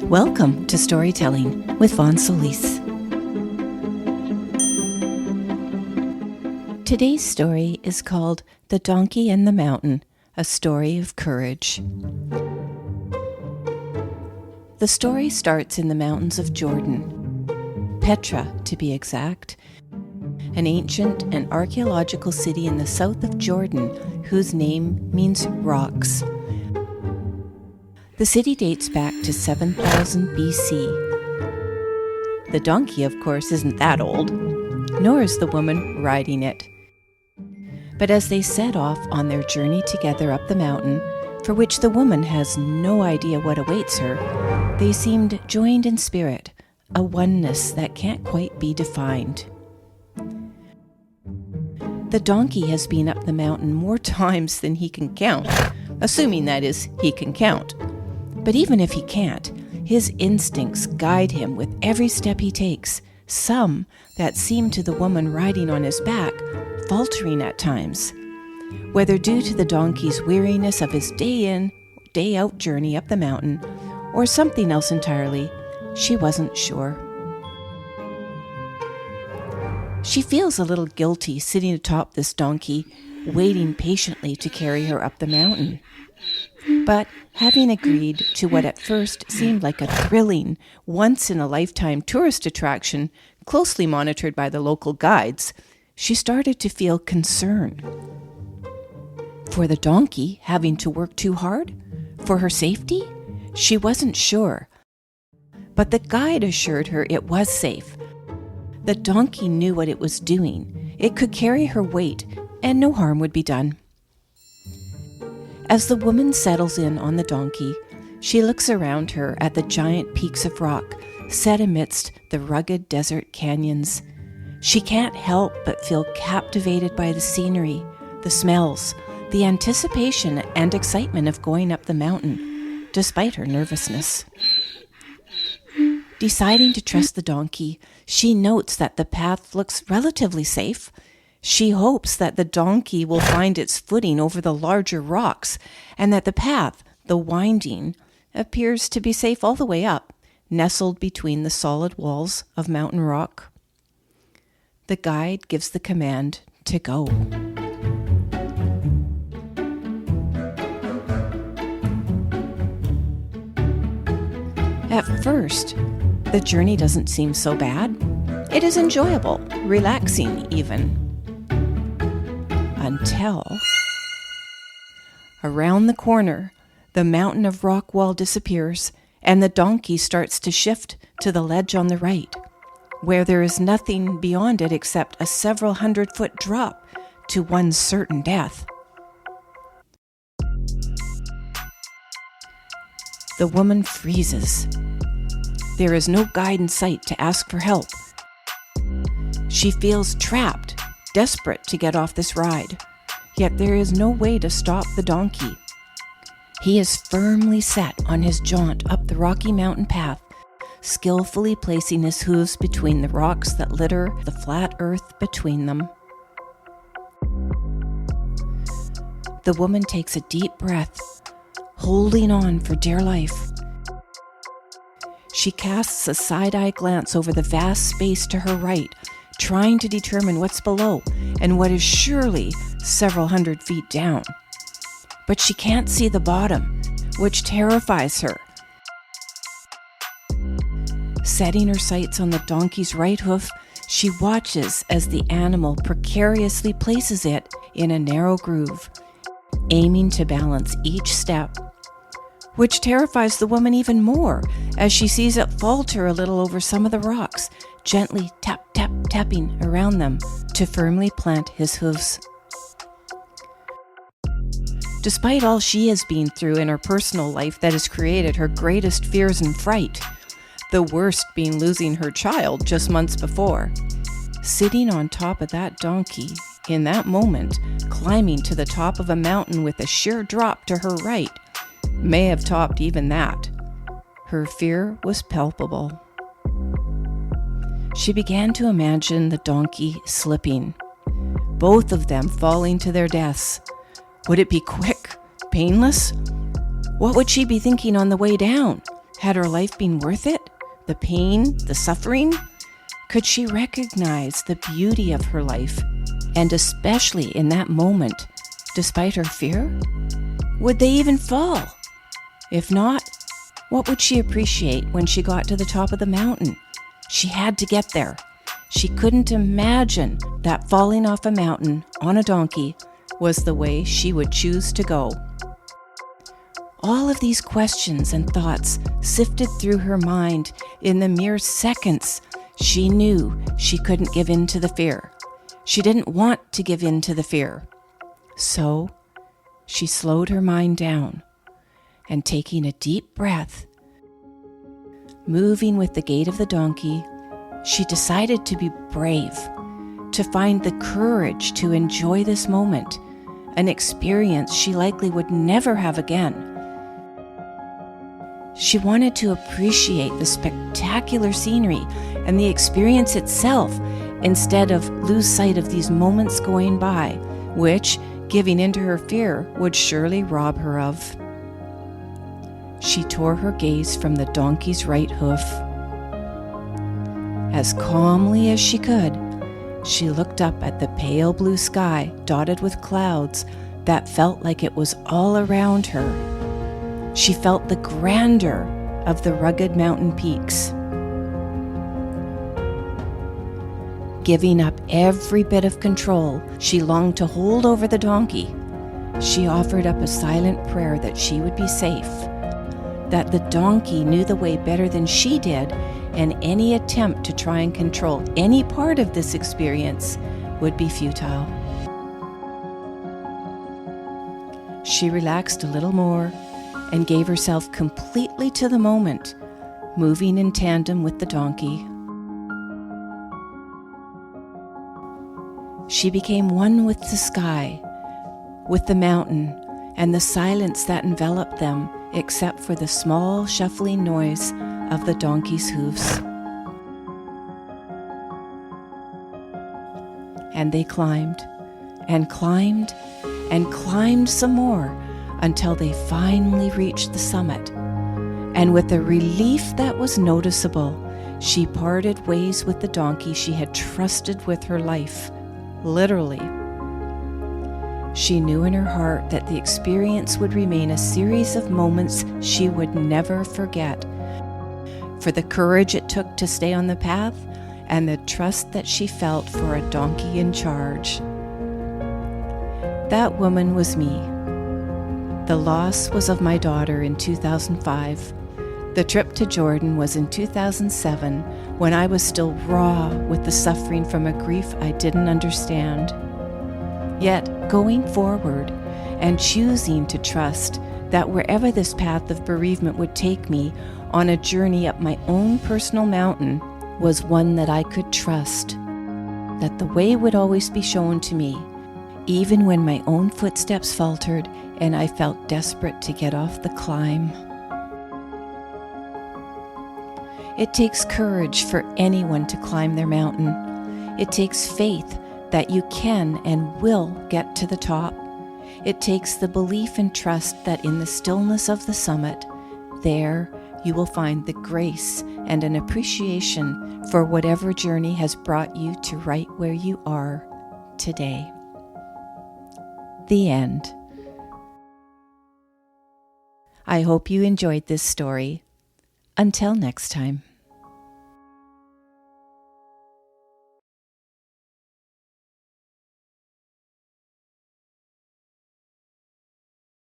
Welcome to Storytelling with Vonne. Today's story is called The Donkey and the Mountain, a Story of Courage. The story starts in the mountains of Jordan, Petra to be exact, an ancient and archaeological city in the south of Jordan whose name means rocks. The city dates back to 7000 BC. The donkey, of course, isn't that old, nor is the woman riding it. But as they set off on their journey together up the mountain, for which the woman has no idea what awaits her, they seemed joined in spirit, a oneness that can't quite be defined. The donkey has been up the mountain more times than he can count, assuming that is, he can count. But even if he can't, his instincts guide him with every step he takes, some that seem to the woman riding on his back, faltering at times. Whether due to the donkey's weariness of his day-in, day-out journey up the mountain, or something else entirely, she wasn't sure. She feels a little guilty sitting atop this donkey, waiting patiently to carry her up the mountain. But having agreed to what at first seemed like a thrilling, once-in-a-lifetime tourist attraction closely monitored by the local guides, she started to feel concern. For the donkey having to work too hard? For her safety? She wasn't sure. But the guide assured her it was safe. The donkey knew what it was doing. It could carry her weight, and no harm would be done. As the woman settles in on the donkey, she looks around her at the giant peaks of rock set amidst the rugged desert canyons. She can't help but feel captivated by the scenery, the smells, the anticipation and excitement of going up the mountain, despite her nervousness. Deciding to trust the donkey, she notes that the path looks relatively safe. She hopes that the donkey will find its footing over the larger rocks, and that the path, the winding, appears to be safe all the way up, nestled between the solid walls of mountain rock. The guide gives the command to go. At first, the journey doesn't seem so bad. It is enjoyable, relaxing even. Until, around the corner, the mountain of rock wall disappears and the donkey starts to shift to the ledge on the right, where there is nothing beyond it except a several 100-foot drop to one's certain death. The woman freezes. There is no guide in sight to ask for help. She feels trapped, desperate to get off this ride, yet there is no way to stop the donkey. He is firmly set on his jaunt up the rocky mountain path, skillfully placing his hooves between the rocks that litter the flat earth between them. The woman takes a deep breath, holding on for dear life. She casts a side-eye glance over the vast space to her right, trying to determine what's below and what is surely several 100 feet down. But she can't see the bottom, which terrifies her. Setting her sights on the donkey's right hoof, she watches as the animal precariously places it in a narrow groove, aiming to balance each step, which terrifies the woman even more as she sees it falter a little over some of the rocks, gently tapping around them to firmly plant his hooves. Despite all she has been through in her personal life that has created her greatest fears and fright, the worst being losing her child just months before, sitting on top of that donkey, in that moment, climbing to the top of a mountain with a sheer drop to her right, may have topped even that. Her fear was palpable. She began to imagine the donkey slipping, both of them falling to their deaths. Would it be quick? Painless? What would she be thinking on the way down? Had her life been worth it? The pain, the suffering? Could she recognize the beauty of her life, and especially in that moment, despite her fear? Would they even fall? If not, what would she appreciate when she got to the top of the mountain? She had to get there. She couldn't imagine that falling off a mountain on a donkey was the way she would choose to go. All of these questions and thoughts sifted through her mind in the mere seconds. She knew she couldn't give in to the fear. She didn't want to give in to the fear. So she slowed her mind down and, taking a deep breath, moving with the gait of the donkey, she decided to be brave, to find the courage to enjoy this moment, an experience she likely would never have again. She wanted to appreciate the spectacular scenery and the experience itself instead of lose sight of these moments going by, which, giving into her fear, would surely rob her of. She tore her gaze from the donkey's right hoof. As calmly as she could, she looked up at the pale blue sky dotted with clouds that felt like it was all around her. She felt the grandeur of the rugged mountain peaks. Giving up every bit of control she longed to hold over the donkey, she offered up a silent prayer that she would be safe, that the donkey knew the way better than she did, and any attempt to try and control any part of this experience would be futile. She relaxed a little more and gave herself completely to the moment, moving in tandem with the donkey. She became one with the sky, with the mountain, and the silence that enveloped them, except for the small shuffling noise of the donkey's hooves. And they climbed, and climbed, and climbed some more, until they finally reached the summit. And with a relief that was noticeable, she parted ways with the donkey she had trusted with her life, literally. She knew in her heart that the experience would remain a series of moments she would never forget, for the courage it took to stay on the path and the trust that she felt for a donkey in charge. That woman was me. The loss was of my daughter in 2005. The trip to Jordan was in 2007, when I was still raw with the suffering from a grief I didn't understand. Yet, going forward and choosing to trust that wherever this path of bereavement would take me on a journey up my own personal mountain was one that I could trust, that the way would always be shown to me, even when my own footsteps faltered and I felt desperate to get off the climb. It takes courage for anyone to climb their mountain. It takes faith that you can and will get to the top. It takes the belief and trust that in the stillness of the summit, there you will find the grace and an appreciation for whatever journey has brought you to right where you are today. The end. I hope you enjoyed this story. Until next time.